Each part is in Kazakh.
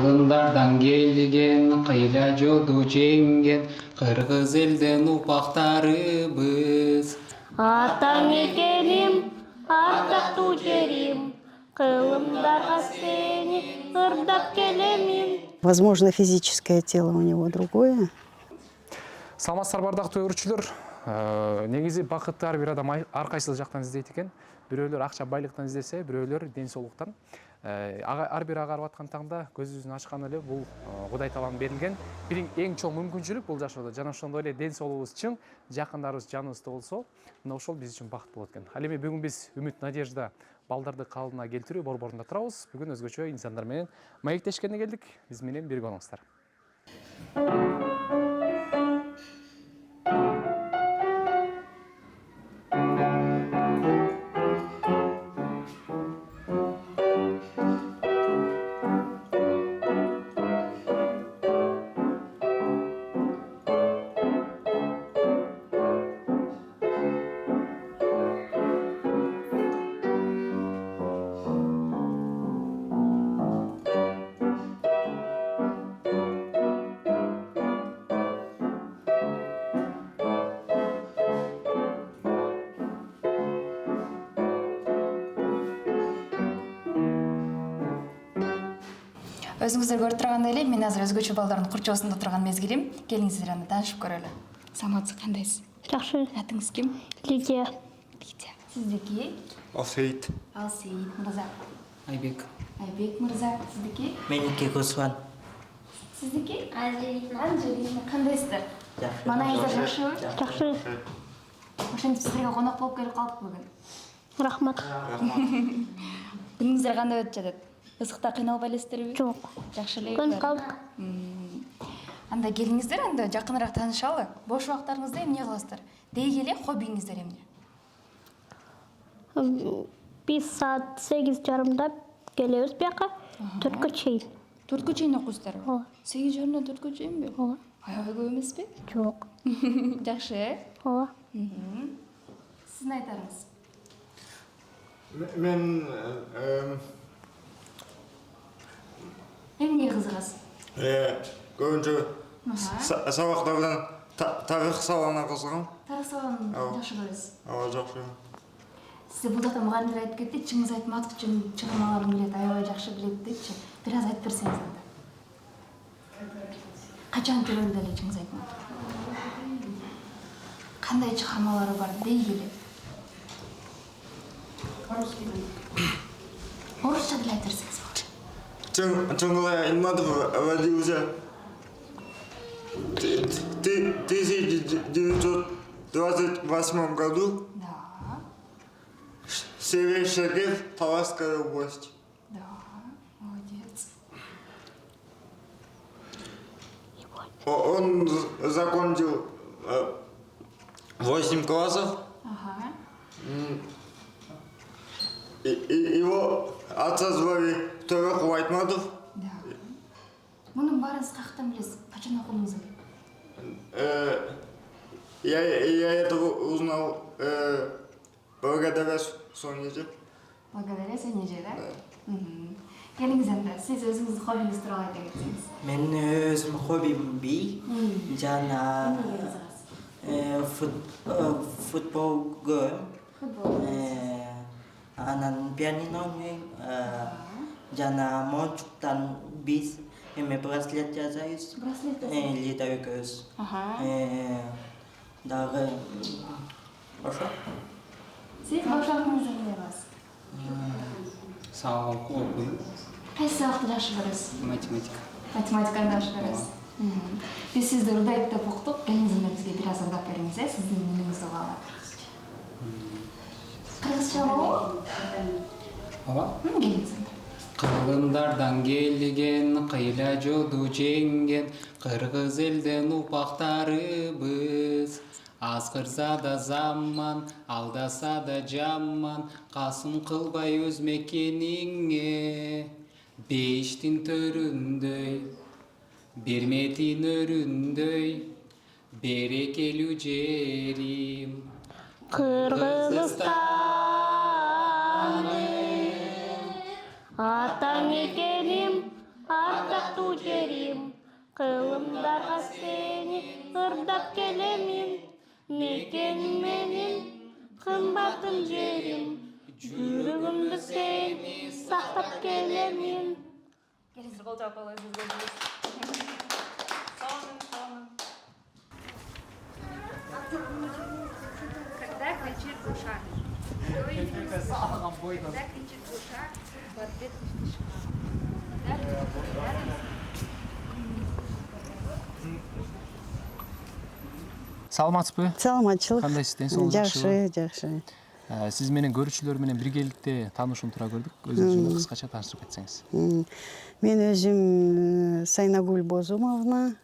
Kılındardan gelgen, kıyla jodu cengen, Kırgız elden ufaktarыбыз. Ата мекеним, атақты жерим, кылымдарға сени ырдап келемин. Возможно, физическое тело у него другое. Саламатсыздар бардактуу көрүүчүлөр. Негизи бакытты ар бир адам ар кайсыл жактан издейт экен. Бирөөлөр акча байлыктан издесе, бирөөлөр ден соолуктан. Ар бир агарып аткан таңда көзүбүздүн ачканы эле бул Кудай тааланын берилген бир эң чоң мүмкүнчүлүк бул жашоодо. Жана ошондой эле ден соолугубуз чың, жакындарыбыз жаныбызда болсо, мына ошол биз үчүн бакыт болот экен. Ал эми бүгүн биз үмүт, надежда балдарды калыбына келтирүү борборунда турабыз. Бүгүн өзгөчө инсандар менен маектешкенге келдик. Биз менен бирге болуңуздар. Өзүңүздөр көрүп тургандай эле, мен азыр өзгөчө балдардын курчоосунда турган мезгилим. Келиңиздер анда таанышып көрөлү. Саламатсыз, кандайсыз? Жакшы. Атыңыз ким? Лидия. Лидия. Сиздики? Алсейит. Алсейит мырза. Айбек. Айбек мырза. Сиздики? Меники Гусван. Сиздики? Анжелина. Кандайсыздар? Маанайыңыздар жакшыбы? Жакшы. Ошентип сиздерге конок болуп келип калдык бүгүн. Рахмат. Күнүңүздөр кандай өтүп жатат? Ысыкта кыйналбай элесиздерби? Жок. Жакшы эле. Көнүп калдык. Анда келиңиздер, анда жакыныраак таанышалы. Бош убактарыңызда эмне кыласыздар? Деги эле хоббиңиздер эмне? Биз саат 8:30 келебиз бияка. 4-кө чейин. 4-кө чейин окуйсуздар? Ооба. 8:30 4-кө чейинби? Ооба. Аябай көп эмеспи? Жок. Жакшы, Ооба. Сиздин айтарыңыз? Мен Эмнеге кызыгасыз? көбүнчө сабактардан тарых сабагына кызыгам. Тарых сабагын жакшы көрөсүз. Ооба, жакшы. Сизде бул жакта мугалимдер айтып кетти, Чыңгыз Айтматов үчүн чыгармаларын билет, аябай жакшы билет депчи. Бир аз айтып берсеңиз анда. Качан төрөлдү эле Чыңгыз Айтматов? Кандай чыгармалары бар деги эле? Орусча деле айтып берсеңиз болчу. Чыңгыз Айтматов родился в 1928 году Да, в селе Шерев Таласской области. да, молодец. Он закончил 8 классов. Ага. Его отца звали Торох Айтматов. Да. Мунун баарын сиз каяктан билесиз? Качан окудуңуз? Я это узнал благодаря Сонеже. Благодаря Сонеже, да? Келиңиз анда, сиз өзүңүздүн хоббиңиз тууралуу айта кетсеңиз. Мен өзүм хоббим би жана футбол көйм. Футбол. Анан пианино ойнойм. Жана мончуктан биз эме браслет жасайбыз. Браслет Лида экөөбүз. Дагы ошо. Сиз башлагыңызды эмне кыласыз? Сабак окуйм. Кайсы сабакты жакшы көрөсүз? Математика. Математиканы жакшы көрөсүз. Биз сизди ырдайт деп уктук. Келиңиз анда бизге бир аз ырдап бериңиз, сиздин үнүңүздү угалы. Кыргызча болобу? Ооба. Келиңиз анда. Кылымдардан келген, кыйла жоду жеңген, Кыргыз элден упактарыбыз. Азгырса да заман, алдаса да жаман, Касым кылбай өз мекениңе. Бештин төрүндөй, берметин өрүндөй, берекелүү жерим. Кыргызстан ата мекеним, ардактуу жерим, кылымдарга сени ырдап келемин, мекеним менин кымбатым жерим, жүрөгүмдө сени сактап келемин. Келиңиздер кол жаап алыңыз. Когда кричит душа, когда кричит душа, в ответ тишина. Саламатсызбы? Саламатчылык. Кандайсыз, ден Жакшы, жакшы. Сиз менен көрүүчүлөр менен биргеликте таанышууну көрдүк. Өзүңүз жөнүндө кыскача таанышып кетсеңиз. Мен өзүм Сайнагүл Бозумовна,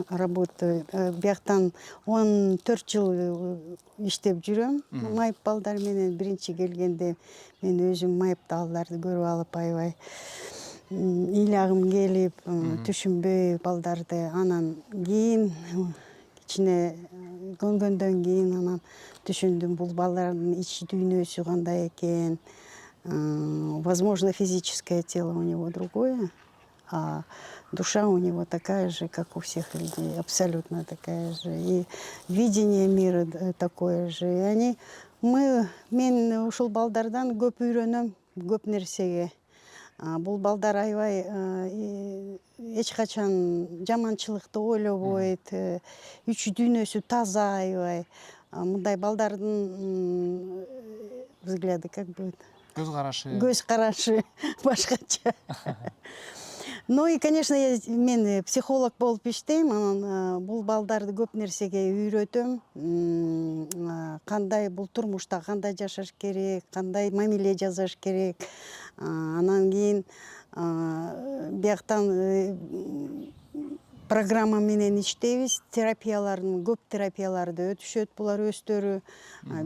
работаю. Бияктан 14 жыл иштеп жүрөм. Майып балдар менен биринчи келгенде мен өзүм майып балдарды көрүп алып аябай ыйлагым келип, түшүнбөй балдарды. Анан кийин кичине көнгөндөн кийин анан түшүндүм бул балдардын ич дүйнөсү кандай экен. Возможно, физическое тело у него другое, а душа у него такая же, как у всех людей, абсолютно такая же. И видение мира такое же. И мен ушул балдардан көп үйрөнөм, көп нерсеге. Бул балдар аябай эч качан жаманчылыкты ойлобойт, ич дүйнөсү таза аябай. Мындай балдардын взгляды как будет? Көз карашы башкача. Ну и, конечно, мен психолог болуп иштейм, анан бул балдарды көп нерсеге үйрөтөм. Кандай бул турмушта кандай жашаш керек, кандай мамиле жасаш керек. Анан кийин бияктан программа менен иштейбиз. Терапиялардын көп терапияларды өтүшөт булар өздөрү.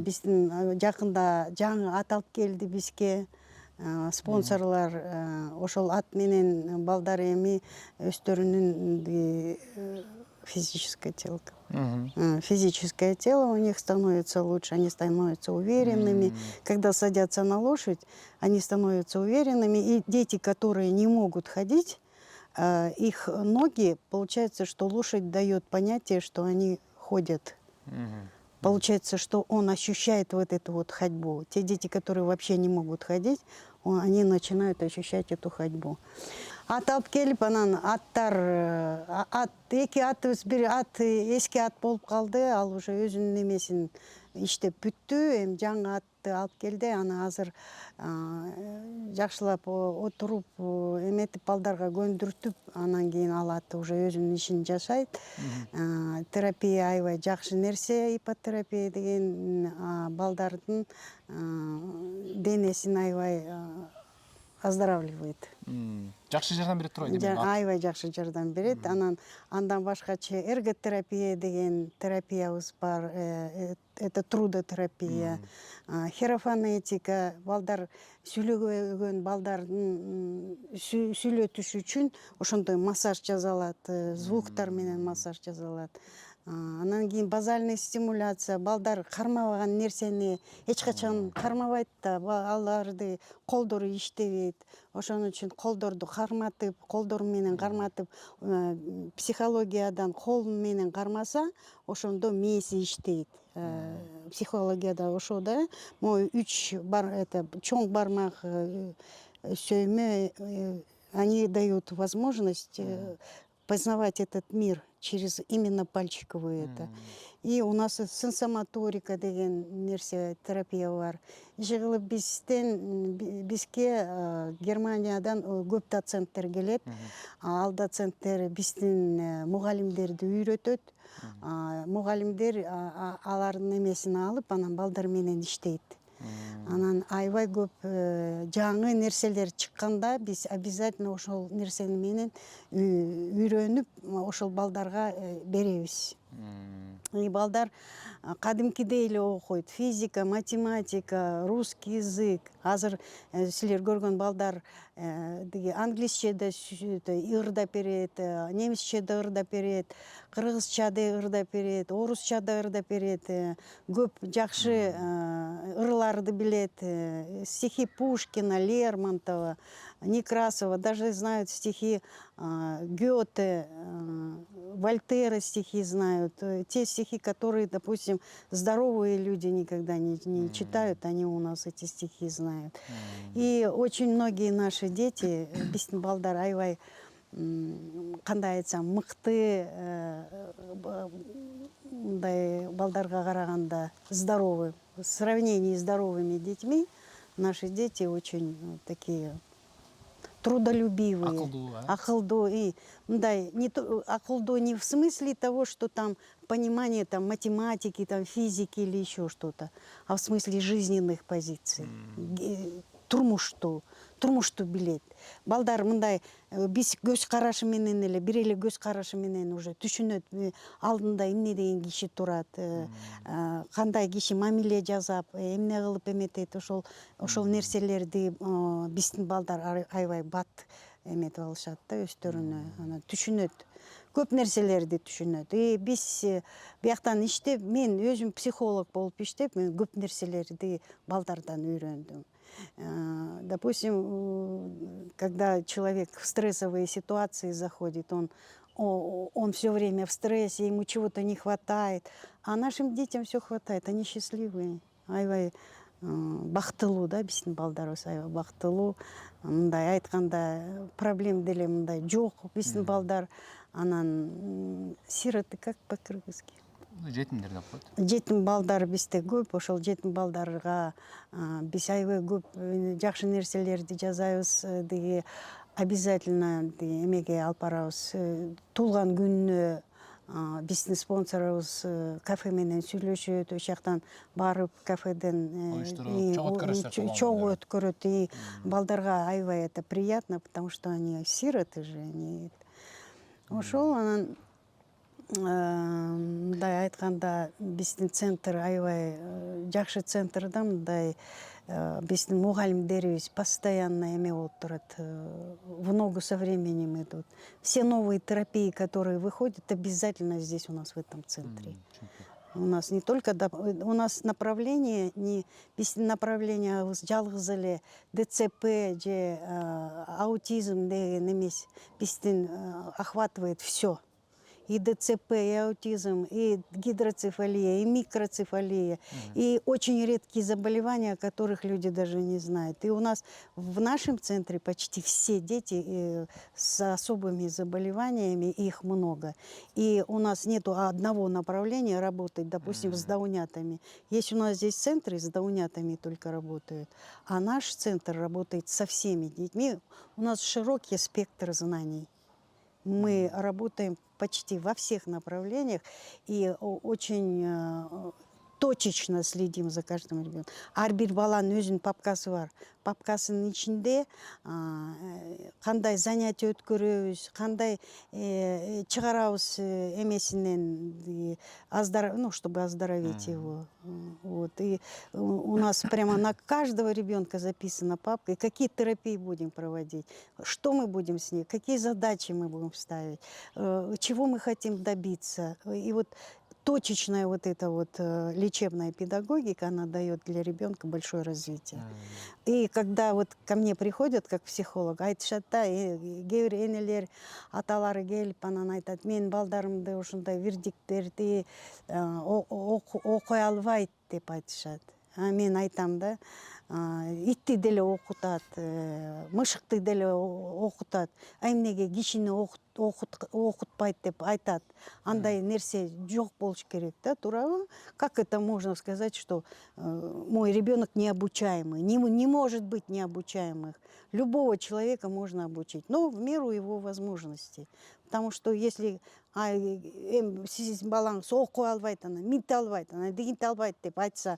Биздин жакында жаңы ат алып келди бизге. Спонсорлар ошол ат менен балдар эми өздөрүнүн физическое тело. Физическое тело у них становится лучше, они становятся уверенными. Когда садятся на лошадь, они становятся уверенными. И дети, которые не могут ходить, их ноги, получается, что лошадь дает понятие, что они ходят. Получается, что он ощущает вот эту вот ходьбу. Те дети, которые вообще не могут ходить, они начинают ощущать эту ходьбу. Ат алып келип, анан аттар, эки атыбыз эски ат болуп калды, ал уже өзүнүн немесин иштеп бүттү, эми жаңы атты алып келди, аны азыр жакшылап отуруп, эметип балдарга көндүртүп, анан кийин ал ат уже өзүнүн ишин жашайт. Терапия аябай жакшы нерсе, иппотерапия деген балдардын денесин аябай оздоравливает. Жакшы жардам берет турбайбы? Аябай жакшы жардам берет. Андан башкача эрготерапия деген терапиябыз бар. Это трудотерапия. Хирофонетика, балдар сүйлөгөн балдардын сүйлөтүш үчүн ошондой массаж жасалат, звуктар менен массаж жасалат. Анан кийин базальный стимуляция, балдар кармабаган нерсени эч качан кармабайт да, аларды колдору иштебейт. Ошон үчүн колдорду карматып, колдор менен карматып, психологиядан кол менен кармаса, ошондо мээси иштейт. Психологияда ошо да, могу 3 чоң бармак сөймө, они дают возможность познавать этот мир через именно пальчиковую это. И у нас сенсомоторика деген нерсе терапия бар. Жыгылып бизге Германиядан көп доценттер келет. Ал доценттер биздин мугалимдерди үйрөтөт. Мугалимдер алардын эмесин алып, анан балдар менен иштейт. Анан аябай көп жаңы нерселер чыкканда биз обязательно ошол нерсени менен үйрөнүп ошол балдарга беребиз. И балдар кадимкидей эле окуйт. Физика, математика, русский язык. Азыр силер көргөн балдар англисче да ырдап берет, немисче да ырдап берет, кыргызча да ырдап берет, орусча да ырдап берет. Көп жакшы ырларды билет. Стихи Пушкина, Лермонтова, Некрасова, даже знают стихи Гёте, Вольтера стихи знают. Те стихи, которые, допустим, здоровые люди никогда не читают, они у нас эти стихи знают. И очень многие наши дети, биздин балдар аябай, кандай айтсам, мыкты мындай балдарга караганда здоровы. В сравнении с здоровыми детьми наши дети очень такие трудолюбивые. Акылдуу, и мындай акылдуу не в смысле того, что там понимание там математики, там физики или еще что-то, а в смысле жизненных позиций. Турмушту билет. Балдар мындай биз көз карашы менен эле, бир эле көз карашы менен уже түшүнөт, алдында эмне деген киши турат, кандай киши мамиле жасап, эмне кылып эметет, ошол нерселерди биздин балдар аябай бат эметип алышат да өздөрүнө, анан түшүнөт. Көп нерселерди түшүнөт. Биз бияктан иштеп, мен өзүм психолог болуп иштеп, мен көп нерселерди балдардан үйрөндүм. Допустим, когда человек в стрессовые ситуации заходит, он все время в стрессе, ему чего-то не хватает, а нашим детям все хватает, они счастливые. Аябай бактылуу да биздин балдарыбыз, аябай бактылуу. Мындай айтканда проблем деле мындай жок биздин балдар. Анан сироты как по-кыргызски? Жетимдер деп коет. Жетим балдар бизде көп, ошол жетим балдарга биз аябай көп жакшы нерселерди жасайбыз, деги обязательно эмеге алып барабыз. Туулган күнүнө биздин спонсорубуз кафе менен сүйлөшөт, ошол жактан барып кафеден чогуу өткөрөт. Балдарга аябай это приятно, потому что они сироты же. Ошол анан мындай айтканда биздин центр аябай жакшы центр да, мындай биздин мугалимдерибиз постоянно эме болуп турат, в ногу со временем идут. Все новые терапии, которые выходят, обязательно здесь у нас в этом центре. У нас не только у нас направление, не биздин направление жалгыз эле ДЦП же аутизм деген эмес, биздин охватывает все. И ДЦП, и аутизм, и гидроцефалия, и микроцефалия, и очень редкие заболевания, о которых люди даже не знают. И у нас в нашем центре почти все дети с особыми заболеваниями, их много. И у нас нет одного направления работать, допустим, с даунятами. Есть у нас здесь центры с даунятами только работают, а наш центр работает со всеми детьми. У нас широкий спектр знаний. Мы работаем почти во всех направлениях и очень точечно следим за каждым ребенком. Ар бир баланын өзүнүн папкасы бар. Папкасынын ичинде кандай занятие өткөрөбүз, кандай чыгарабыз эмесинен, чтобы оздоровить его. Вот. И у нас прямо на каждого ребенка записана папка, и какие терапии будем проводить, что мы будем с ней, какие задачи мы будем ставить, чего мы хотим добиться. И вот точечная вот эта вот лечебная педагогика, она дает для ребенка большое развитие. И когда вот ко мне приходят как психолог, айтышат да, кейбир энелер, аталары келип анан айтат, мен балдарымды ушундай вердикттерди окуй албайт деп айтышат. Мен айтам да, итти деле окутат, мышыкты деле окутат, а эмнеге кишини окутпайт деп айтат. Андай нерсе жок болуш керек да, туурабы? Как это можно сказать, что мой ребенок необучаемый? Не может быть необучаемых. Любого человека можно обучить, но в меру его возможностей. Потому что если сиз балаңыз окуй албайт, минте албайт, дегинте албайт деп айтса,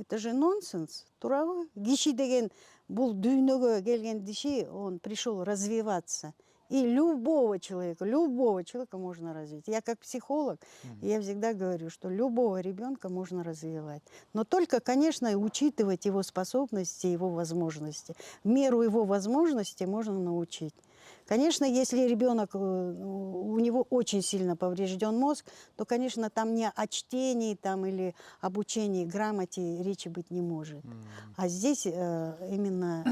это же нонсенс, туурабы? Киши деген бул дүйнөгө келген киши, он пришел развиваться. И любого человека можно развить. Я как психолог, я всегда говорю, что любого ребенка можно развивать. Но только, конечно, учитывать его способности, его возможности. В меру его возможностей можно научить. Конечно, если ребенок, у него очень сильно поврежден мозг, то, конечно, там не о чтении там, или обучении грамоте речи быть не может. А здесь именно,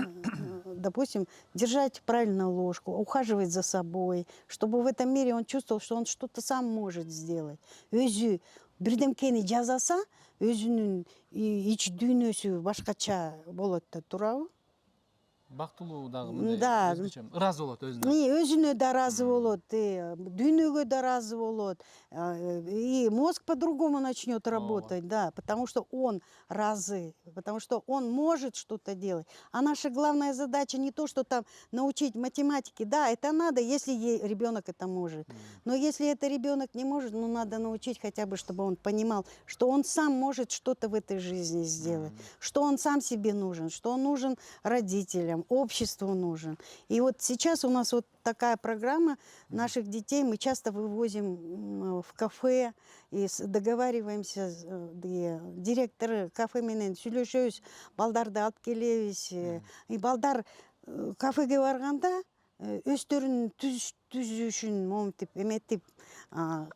допустим, держать правильно ложку, ухаживать за собой, чтобы в этом мире он чувствовал, что он что-то сам может сделать. Өзі бірдемкені жазаса, өзінің іч дүйнөсү башкача болот да, туурабы? Бактылуу дагы мындай Да. өзгөчө ыраазы болот өзүнө. Өзүнө да разы болот, дүйнөгө да разы болот, и мозг по-другому начнет работать, да, потому что он разы, потому что он может что-то делать. А наша главная задача не то, что там научить математике, да, это надо, если ребенок это может. Но если это ребенок не может, ну надо научить хотя бы, чтобы он понимал, что он сам может что-то в этой жизни сделать, что он сам себе нужен, что он нужен родителям, обществу нужен. И вот сейчас у нас вот такая программа наших детей. Мы часто вывозим в кафе и договариваемся. Директор кафе менен сүйлөшөбүз, балдарды алып келебиз. И балдар кафеге барганда өздөрүнүн түзүшүн момтип эметип,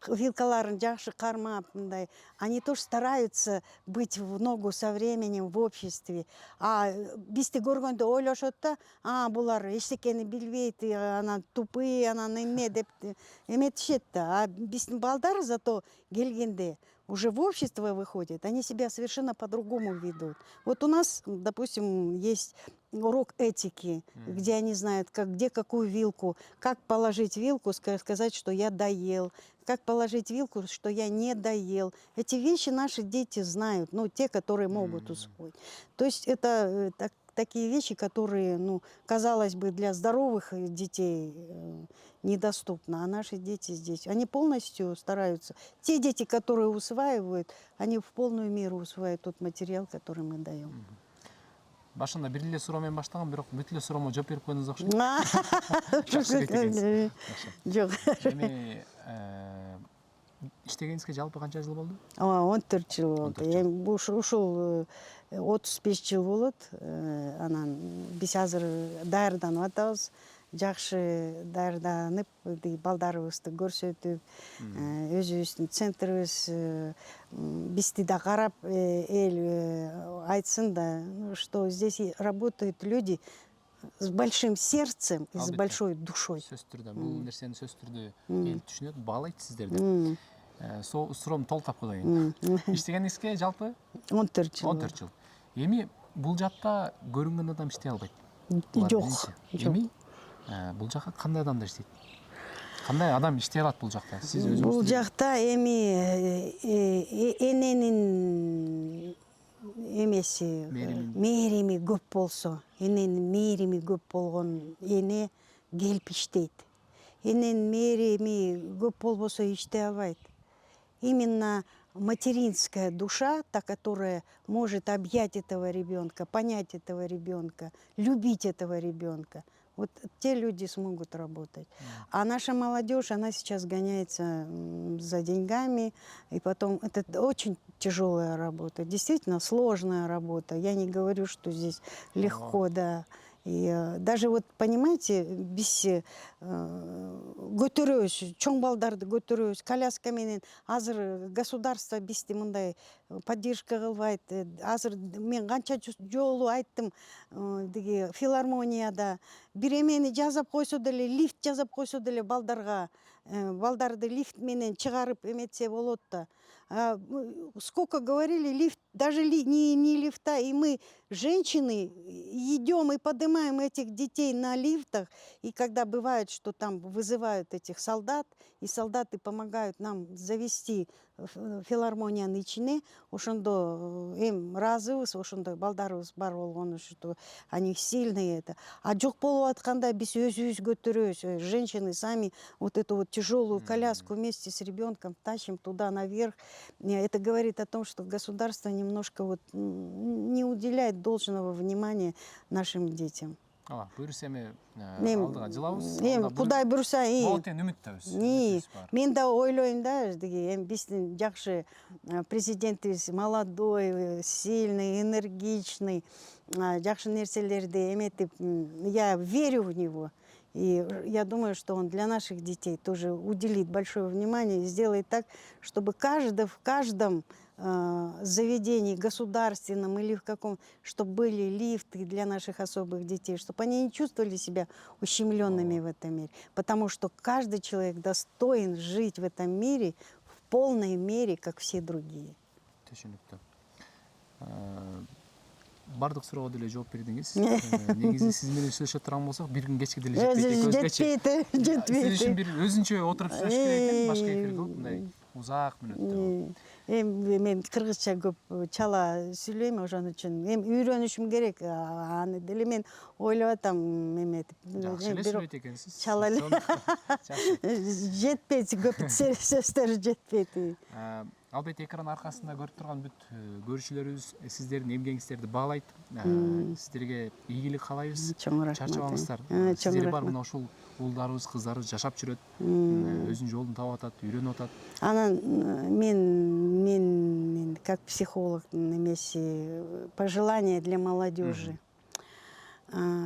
вилкаларын жакшы кармап, мындай, они тоже стараются быть в ногу со временем в обществе. А бизди көргөндө ойлошот да, булар эчтекени билбейт, анан тупые, анан эме деп эметишет да. А биздин балдар зато келгенде уже в общество выходят, они себя совершенно по-другому ведут. Вот у нас, допустим, есть урок этики, где они знают, где какую вилку, как положить вилку, сказать, что я доел, как положить вилку, что я не доел. Эти вещи наши дети знают, ну, те, которые могут усвоить. То есть это такие вещи, которые, ну, казалось бы, для здоровых детей недоступны, а наши дети здесь, они полностью стараются. Те дети, которые усваивают, они в полную меру усваивают тот материал, который мы даем. Башында бир эле суроо менен баштаган, бирок бүт эле суроомо жооп берип койдуңуз окшойт. Жакшы кеткенсиз. Жок. Эми иштегениңизге жалпы канча жыл болду? 14 жыл болду. Эми ушул 35 жыл болот. Анан биз азыр даярданып атабыз. Жакшы даярданып, балдарыбызды көрсөтүп, өзүбүздүн центрибиз бизди да карап, эл айтсын да, что здесь работают люди с большим сердцем и с большой душой. Сөз түрдө, бул нерсени сөз түрдө эл түшүнөт, баалайт сиздерди. Суроомду толуктап коеюн. Иштегениңизге жалпы 14 жыл. 14 жыл. Эми бул жакта көрүнгөн адам иштей албайт. Жок. Эми бул жакка кандай адамдар иштейт? Кандай адам иштей алат бул жакта? Сиз өзүңүз Бул жакта эми эненин эмеси, мээрими көп болсо, эненин мээрими көп болгон эне келип иштейт. Эненин мээрими көп болбосо иштей албайт. Именно материнская душа, та, которая может объять этого ребенка, понять этого ребенка, любить этого ребенка, вот те люди смогут работать. А наша молодежь, она сейчас гоняется за деньгами, и потом это очень тяжелая работа, действительно сложная работа. Я не говорю, что здесь легко, да. И даже вот, понимаете, биз көтөрөбүз, чоң балдарды көтөрөбүз, коляска менен, азыр государство бизди мындай поддержка кылбайт. Азыр мен канча жолу айттым, деги филармонияда бир эмени жазап койсо деле, лифт жазап койсо деле балдарга, балдарды лифт менен чыгарып эметсе болот да. Сколько говорили, лифт, даже не лифта, и мы, женщины, идем и поднимаем этих детей на лифтах, и когда бывает, что там вызывают этих солдат, и солдаты помогают нам завести филармонияны ичине, ошондо эм разыбыз, ошондой балдарыбыз бар болгону, что они сильные это. А жок болуп атканда биз өзүбүз көтөрөбүз, женщины сами вот эту вот тяжелую коляску вместе с ребенком тащим туда наверх. Это говорит о том, что государство немножко вот не уделяет должного внимания нашим детям. Буюрса эми алдыга жылабыз. Кудай буйруса, болот эми үмүттөбүз. Мен да ойлойм да, эми биздин жакшы президентибиз молодой, сильный, энергичный, жакшы нерселерди эметип, я верю в него. И я думаю, что он для наших детей тоже уделит большое внимание и сделает так, чтобы в каждом заведении государственном или в каком, чтобы были лифты для наших особых детей, чтобы они не чувствовали себя ущемленными в этом мире. Потому что каждый человек достоин жить в этом мире в полной мере, как все другие. Түшүнүктүү. Бардык суроого деле жооп бердиңиз. Негизи сиз менен сүйлөшө турган болсок, бир күн кечке деле жетпейт. Сиз үчүн бир өзүнчө отуруп сүйлөш керек экен, башка эфирде мындай узак мүнөттөр. Мен кыргызча көп чала сүйлөйм, ошон үчүн эми үйрөнүшүм керек. Аны деле мен ойлоп атам эметип. Жакшы эле сүйлөйт экенсиз. Чала эле. Жетпейт, көп сөздөр жетпейт. Албетте экран аркасында көрүп турган бүт көрүүчүлөрүбүз сиздердин эмгегиңиздерди баалайт. Сиздерге ийгилик каалайбыз. Чоң рахмат. Чарчабаңыздар. Сиздер бар мына ушул уулдарыбыз, кыздарыбыз жашап жүрөт. Өзүнүн жолун таап атат, үйрөнүп атат. Анан мен как психолог немесе пожелание для молодежи,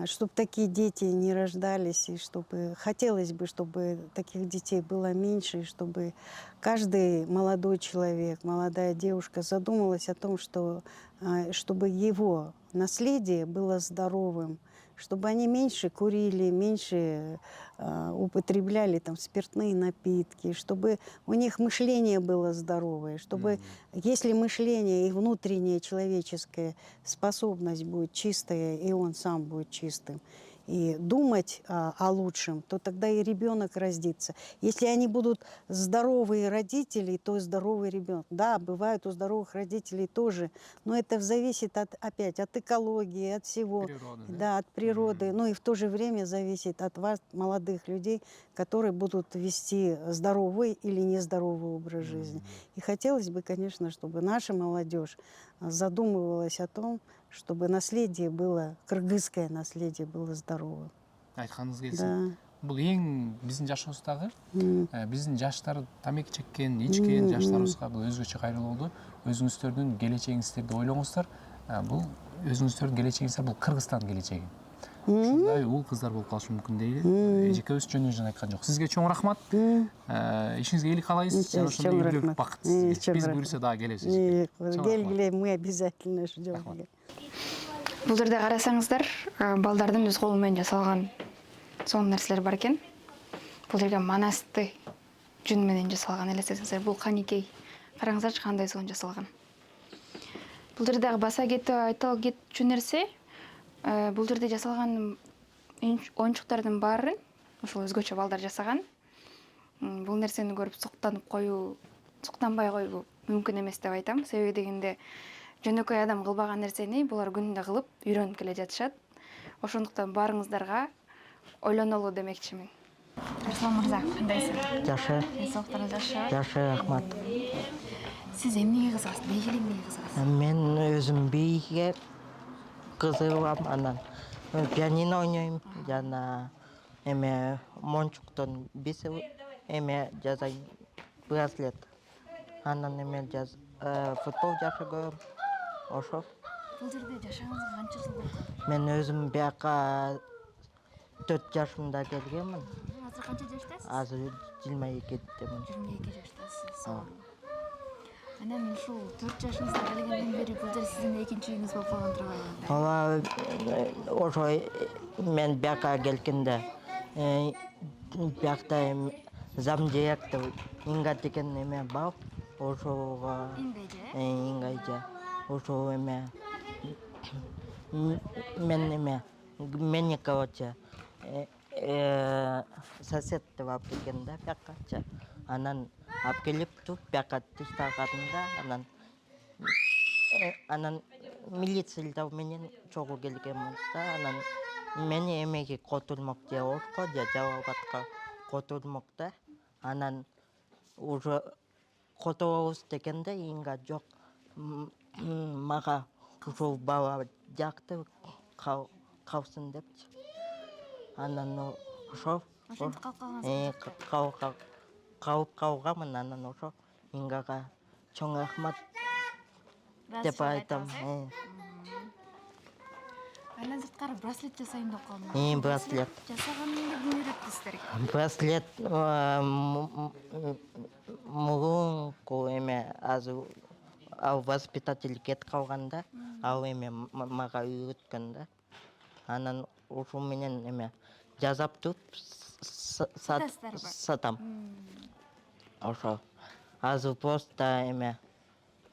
чтобы такие дети не рождались, и чтобы хотелось бы, чтобы таких детей было меньше, и чтобы каждый молодой человек, молодая девушка задумалась о том, что чтобы его наследие было здоровым, чтобы они меньше курили, меньше употребляли там спиртные напитки, чтобы у них мышление было здоровое, чтобы если мышление и внутренняя человеческая способность будет чистая, и он сам будет чистым, и думать о лучшем, то тогда и ребенок родится. Если они будут здоровые родители, то и здоровый ребенок. Да, бывает у здоровых родителей тоже, но это зависит опять от экологии, от всего. Природы, да? Да, от природы. Ну и в то же время зависит от вас, молодых людей, которые будут вести здоровый или нездоровый образ жизни. И хотелось бы, конечно, чтобы наша молодежь задумывалась о том, чтобы наследие было, кыргызское наследие было здоровым. Айтканыңыз келсин. Бул эң биздин жашыбыздагы, биздин жаштар тамеки чеккен, ичкен жаштарыбызга бул өзгөчө кайрылуу болду. Өзүңүздөрдүн келечегиңиздерди ойлоңуздар. Бул өзүңүздөрдүн келечегиңиздер бул Кыргызстандын келечеги. Ушундай уул кыздар болуп калышы мүмкүн дейли. Эжекебиз жөн айткан жок. Сизге чоң рахмат. Ишиңизге ийгилик каалайбыз. Жана ошондой ийгилик бакыт сизге. Биз буюрса дагы келебиз. Келгиле, мы обязательно ждем. Бул жерде карасаңыздар, балдардын өз колу менен жасалган сонун нерселер бар экен. Бул жерге манасты жүн менен жасалган, элестетсеңиздер, бул каникей. Караңыздарчы кандай сонун жасалган. Бул жердеги баса кетип айтылып кетчү нерсе, бул жерде жасалган оюнчуктардын баарын ошол өзгөчө балдар жасаган. Бул нерсени көрүп суктанбай коюу мүмкүн эмес деп айтам. Себеби дегенде жөнөкөй адам кылбаган нерсени булар күнүндө кылып үйрөнүп келе жатышат. Ошондуктан баарыңыздарга ойлонолу демекчимин. Арслан мырза, кандайсыз? Жакшы. Денсаулыктарыңыз жакшыбы? Жакшы, рахмат. Сиз эмнеге кызыгасыз? Бийге эмнеге кызыгасыз? Мен өзүм бийге кызыгам, анан пианино ойнойм, жана мончуктон бисел жасайм, браслет. Анан футбол жакшы көрөм. Ошо. Бул жерде жашагыңызга канча жыл болду? Мен өзүм бияка 4 жашымда келгенмин. Азыр канча жаштасыз? Азыр 22-демин. 22 жаштасыз. Анан ушул 4 жашыңызда келгенден бери бул жер сиздин экинчи үйүңүз болуп калган турбайбы? Ооба, ошо мен бияка келгенде биякта зам директор Инга деген эме бар. Ошого Ингайжа. Ошо мен короче сосед деп алып келген да биякачы. Анан алып келип туруп бияка тыштаганында анан милициялар менен чогуу келгенбиз да. Анан мени эмеге котурмок же орко же жабатка котурмок да. Анан уже которобуз дегенде Инга жок, мага ушул бала жакты, калсын депчи. Анан ошо Ошентип калып калгансыз? калып калганмын. Анан ошо Ингага чоң рахмат деп айтам. Андан сырткары браслет жасайын деп калдым. Браслет. Жасаганыңды ким үйрөттү силерге? Браслет мурунку эме азыр ал воспитатель кетип калганда ал эме мага үйрөткөн да. Анан ушул менен эме жасап туруп сатам. Ошо. Азыр просто эме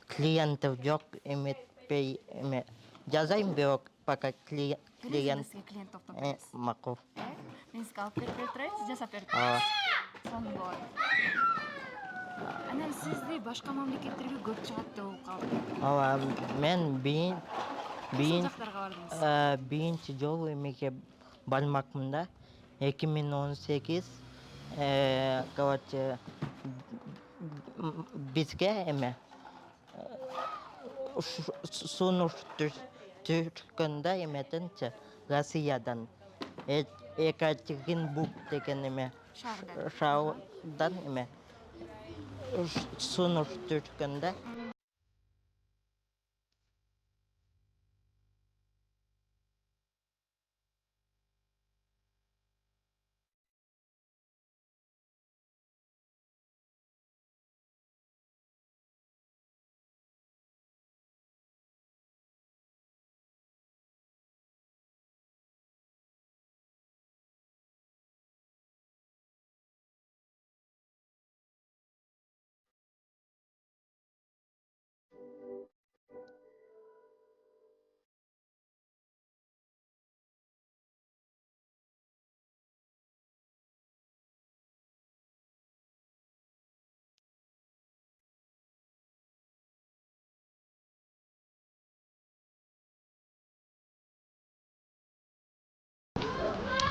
клиентов жок эметпей эме жасайм бирок пока клиент Клиент топтоп бересиз. макул. Мен сизге алып берип турайын, сиз жасап берип Ооба. бересиз. Сонун болот. Анан сизди башка мамлекеттерге көп чыгат деп угуп калдым. Ооба, мен Кайсы жактарга бардыңыз? биринчи жолу эмеге бармакмын да. 2018 короче бизге эме сунуш түркөндө эметенчи Россиядан Екатеринбург деген эме шаардан эме сунуш түркөндө.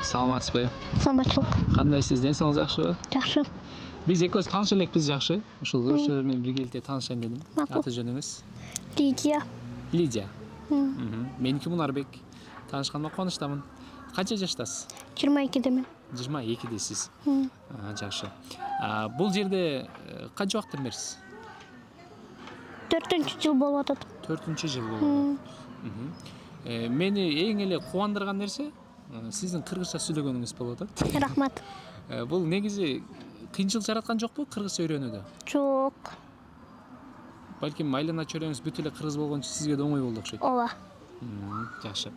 Саламатсызбы? Саламатчылык. Кандайсыз? Денсаулыгыңыз жакшыбы? Жакшы. Биз экөөбүз тааныша элекпиз, жакшы. Ушул көрүүчүлөр менен биргеликте таанышайын дедим. Макул. Аты жөнүңүз? Лидия. Лидия. Меники Мунарбек. Таанышканыма кубанычтамын. Канча жаштасыз? 22-демен. 22-десиз. Жакшы. Бул жерде канча убакыттан берисиз? 4-жыл болуп атат. 4-жыл болду. Мени эң эле кубандырган нерсе сиздин кыргызча сүйлөгөнүңүз болуп атат. Рахмат. Бул негизи кыйынчылык жараткан жокпу кыргызча үйрөнүүдө? Жок. Балким айлана чөйрөңүз бүт эле кыргыз болгон үчүн сизге да оңой болду окшойт. Ооба. Жакшы.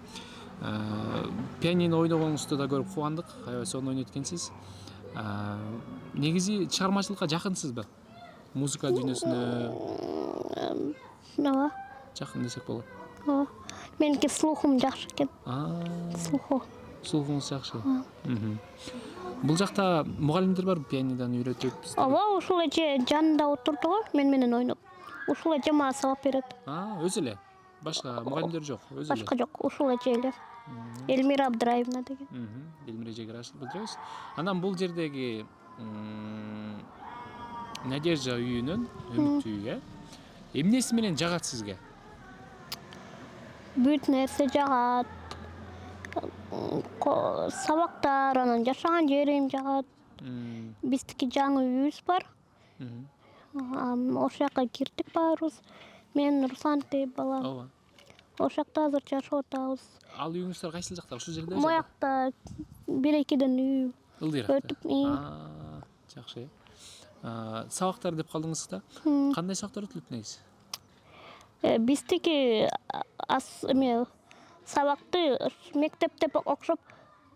Пианино ойногонуңузду да көрүп кубандык. Аябай сонун ойнойт экенсиз. Негизи чыгармачылыкка жакынсызбы? Музыка дүйнөсүнө Ооба. жакын десек болот. Ооба. Меники слухум жакшы экен. Слуху. Слухуңуз жакшы. Бул жакта мугалимдер барбы пианинодан үйрөтүп? Ооба, ушул эже жанында отурду го, мен менен ойноп. Ушул эже мага сабак берет. Өзү эле. Башка мугалимдер жок, өзү эле. Башка жок, ушул эже эле. Элмира Абдраевна деген. Элмира эжеге билдиребиз. Анан бул жердеги Надежда үйүнөн, Үмүт үйүгө эмнеси менен жагат сизге? Бүт нерсе жагат. Сабактар, анан жашаган жерим жагат. Биздики жаңы үйүбүз бар. Ошол жака кирдик баарыбыз. Мен Русланти балам. Ооба. Ошол жакта азыр жашап атабыз. Ал үйүңүздөр кайсыл жакта? Ушул жерде? Моякта 1-2ден үй Ылдыйракта. өтүп. Жакшы. Сабактар деп калдыңыз да. Кандай сабактар өтүлөт негизи? Биздики сабакты мектепте окшоп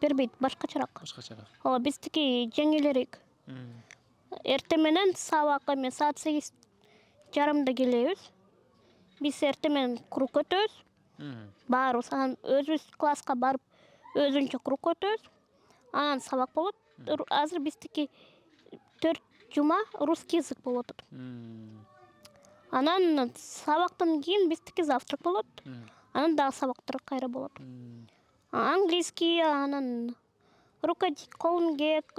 бербейт, башкачараак. Башкачараак. Ооба, биздики жеңилирээк. Эртең менен сабак саат 8:30 келебиз. Биз эртең менен круг өтөбүз. Баарыбыз анан өзүбүз класска барып, өзүнчө круг өтөбүз. Анан сабак болот. Азыр биздики 4 жума русский язык болуп атат. Анан сабактан кийин биздики завтрак болот. Анан дагы сабактар кайра болот. Английский, анан рукоделие, кол эмгек,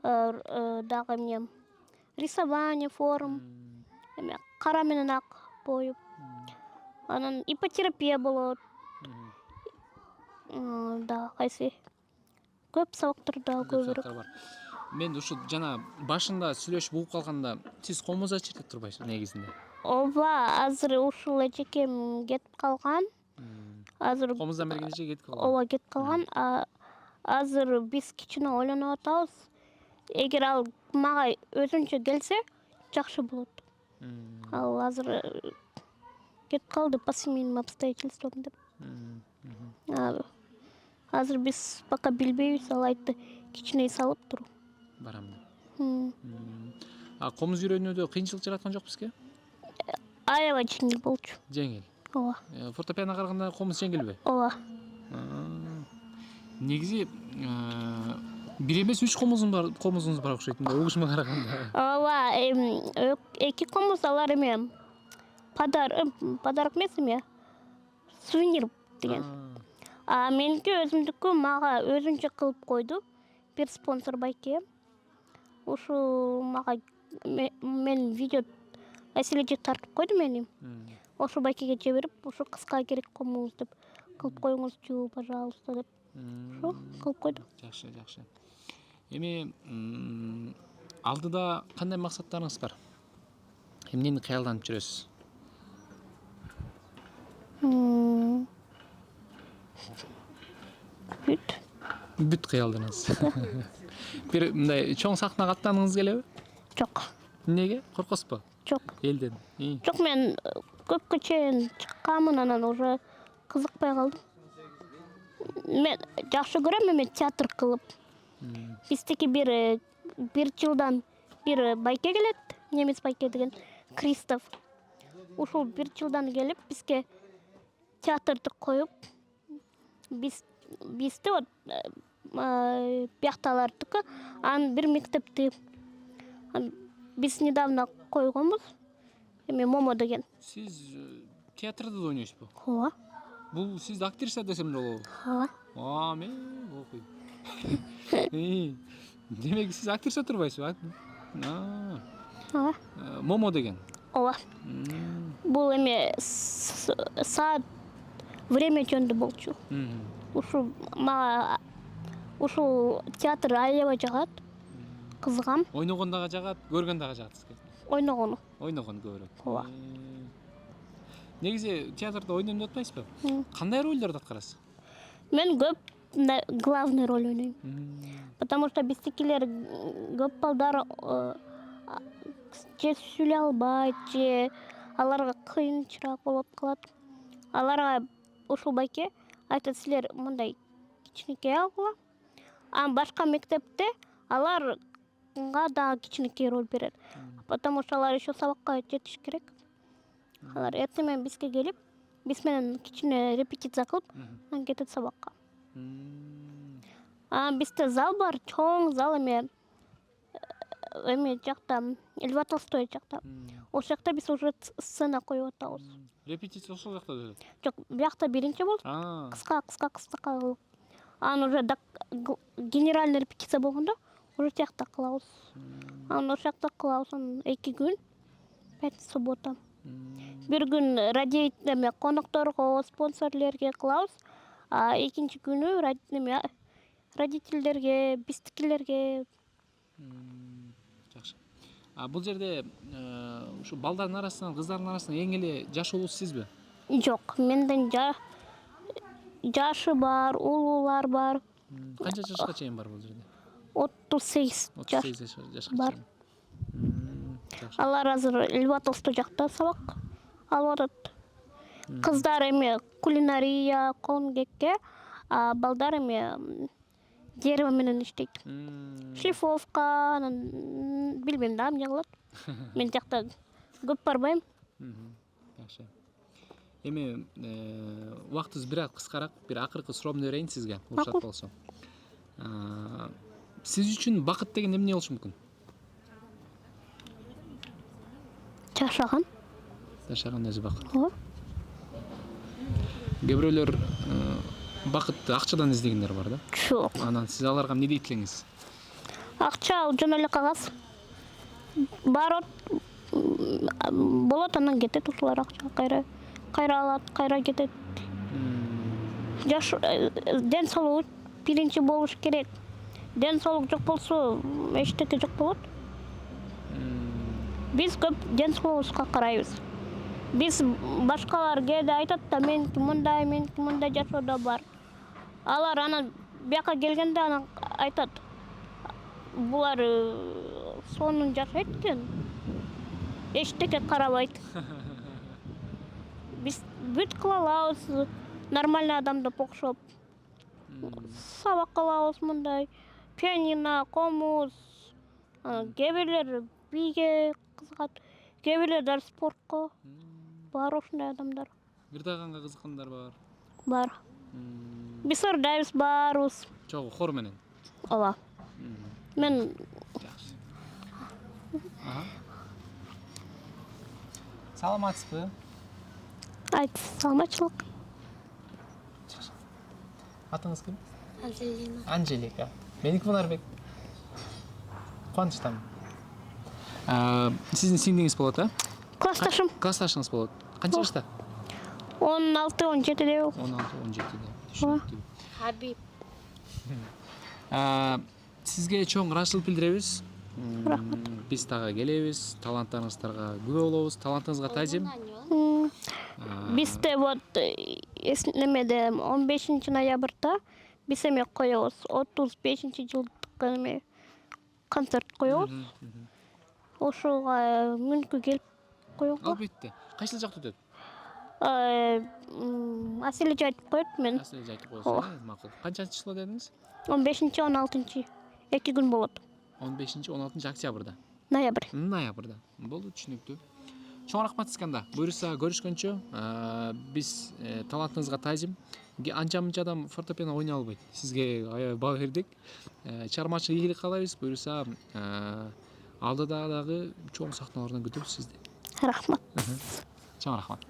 дагы эмне, рисование, форм, кара менен ак боюп. Анан ипотерапия болот. Дагы кайсы? Көп сабактар дагы көбүрөөк. Мен ушу жана башында сүйлөшүп угуп калганда сиз комуза чертип турбайсызбы негизинде? Ооба, азыр ушул эжекем кетип калган. азыр Комуздан бергенче кетип калган. ооба кетип калган. Азыр биз кичине ойлонуп атабыз. Эгер ал мага өзүнчө келсе жакшы болот. Ал азыр кетип калды по семейным обстоятельствам деп. Азыр биз пока билбейбиз, ал айтты кичине салып тур. Барам деп. Комуз үйрөнүүдө кыйынчылык жараткан жок бизге? Аябай жеңил болчу. Жеңил. Ооба. Фортепиано караганда комуз жеңилби? Ооба. Негизи бир эмес 3 комузуңуз бар окшойт да, угушума караганда. Ооба, 2 комуз алар эме подарок эмес эме, сувенир деген. Меники өзүмдүкү мага өзүнчө кылып койду. Бир спонсор байке. Ушу мага мен видео эселечек тартып койду мени. Ошу байкеге жиберип, ушу кызга керек комуз деп кылып коюңузчу, пожалуйста деп. Ушу кылып койду. Жакшы. Эми алдыда кандай максаттарыңыз бар? Эмнени кыялданып жүрөсүз? Бүт кыялданасыз. Бир мындай чоң сахнага аттаныңыз келеби? Жок. Неге? Коркосузбу? Жок. Элден. Жок, мен көпкө чейин чыкканмын, анан уже кызыкпай калдым. Мен жакшы көрөм эме театр кылып. Биздики бир жылдан бир байке келет, немис байке деген, Кристоф. Ушул бир жылдан келип бизге театрды коюп, бизди вот биякталардыкы, анан бир мектепти биз недавно койгонбуз. Эме Момо деген. Сиз театрда да ойнойсузбу? Ооба. Бул сиз актриса десем да болобу? Ооба. Мен окуйм. Демек сиз актриса турбайсызбы? Ооба. Момо деген. Ооба. Бул эме саат время жөнүндө болчу. Ушул мага ушул театр аябай жагат. Кызыгам. Ойногон дагы жагат, көргөн дагы жагат сизге. Ойногону. Ойногон көбүрөөк. Ооба. Негизи театрда ойнойм деп атпайсызбы? Кандай ролдорду аткарасыз? Мен көп главный роль ойнойм. Потому что биздикилер көп балдар же сүйлөй албайт, же аларга кыйынчыраак болуп калат. Аларга ушул байке айтат, силер мындай кичинекей алгыла. Башка мектепте аларга дагы кичинекей роль берет. Потому что алар еще сабакка жетиш керек. Алар эртең менен бизге келип, биз менен кичине репетиция кылып, анан кетет сабакка. Бизде зал бар, чоң зал эме жакта, Льва Толстой жакта. Ошол жакта биз уже сцена коюп атабыз. Репетиция ошол жакта өтөт? Жок, биякта биринчи болуп, кыска кылып. Анан уже генеральный репетиция болгондо уже тиякта кылабыз. Анан ошол жакта кылабыз 2 күн, пятница, суббота. Бир күн конокторго, спонсорлерге кылабыз. Экинчи күнү родительдерге, биздикилерге. Жакшы. Бул жерде ушу балдардын арасынан, кыздардын арасынан эң эле жашылуу сизби? Жок, менден жашы бар, улуулар бар. Канча жашка чейин бар бул жерде? 38 жашка бар. Алар азыр Льва Толстой жакта сабак алып атат. Кыздар эме кулинария, конгекке, балдар эме дерево менен иштейт. Шлифовка, билбейм да эмне кылат. Мен жакта көп барбайм. Жакшы. Эми убактыбыз бир аз кыскараак, бир акыркы суроону берейин сизге, уруксат болсо. Сиз үчүн бакыт деген эмне болушу мүмкүн? Жашаган. Жашаган өзү бакыт. Ооба. Кээ бирөөлөр бакытты акчадан издегендер бар да. Жок. Анан сиз аларга эмне дейт элеңиз? Акча ал жөн эле кагаз. Барот болот, анан кетет, ушулар акча кайра алат, кайра кетет. Ден соолук биринчи болуш керек. Ден соолук жок болсо, эчтеке жок болот. Биз көп ден соолугубузга карайбыз. Биз башкалар кээде айтат да меники мындай жашоодо бар. Алар анан бияка келгенде анан айтат. Булар сонун жашайт экен. Эчтеке карабайт. Биз бүт кыла алабыз, нормальный адамдып окшоп. Сабак кылабыз мындай. Пианино, комуз. Кээ бирлер бийге кызыгат, кээ бирлер дал спортко. Бар ушундай адамдар. Ырдаганга кызыккандар бар. Бар. Биз ырдайбыз баарыбыз. Чогуу хор менен. Ооба. Мен Саламатсызбы? айт, саламатчылык. Атыңыз ким? Анжелика. Меники Мунарбек. Кубанычтамын. Сиздин сиңдиңиз болот, а? Классташым Классташыңыз болот. Канча жашта? 16-17-де. 16-17-де. Түшүнүктүү. Хабиб. Сизге чоң ыраазычылык билдиребиз. Биз дагы келебиз, таланттарыңыздарга күбө болобуз, талантыңызга таазим. Бизде вот немеде 15 ноябрда биз эме коебуз. 35-жылдык эме концерт коебуз. Ошого мүмкүн келип коюңга. Албетте. Кайсыл жакта өтөт? Аселе айтып коет мен. Аселе айтып коесуз, макул. Канчанчы число дедиңиз? 15-16 2 күн болот. 15-16 октябрда. Ноябрь. Болду, түшүнүктүү. Чоң рахмат сизге. Буюрса көрүшкөнчө, биз талантыңызга таазим. Анча-мынча адам фортепиано ойнай албайт. Сизге аябай баа бердик. Чыгармачылык ийгилик каалайбыз. Буюрса алдыда дагы чоң сахналардан күтөбүз сизди. Рахмат. Чоң рахмат.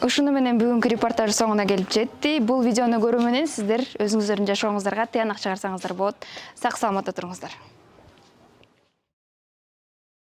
Ушуну менен бүгүнкү репортаж соңуна келип жетти. Бул видеону көрүү менен сиздер өзүңүздөрдүн жашооңуздарга тыянак чыгарсаңыздар болот. Сак саламатта туруңуздар.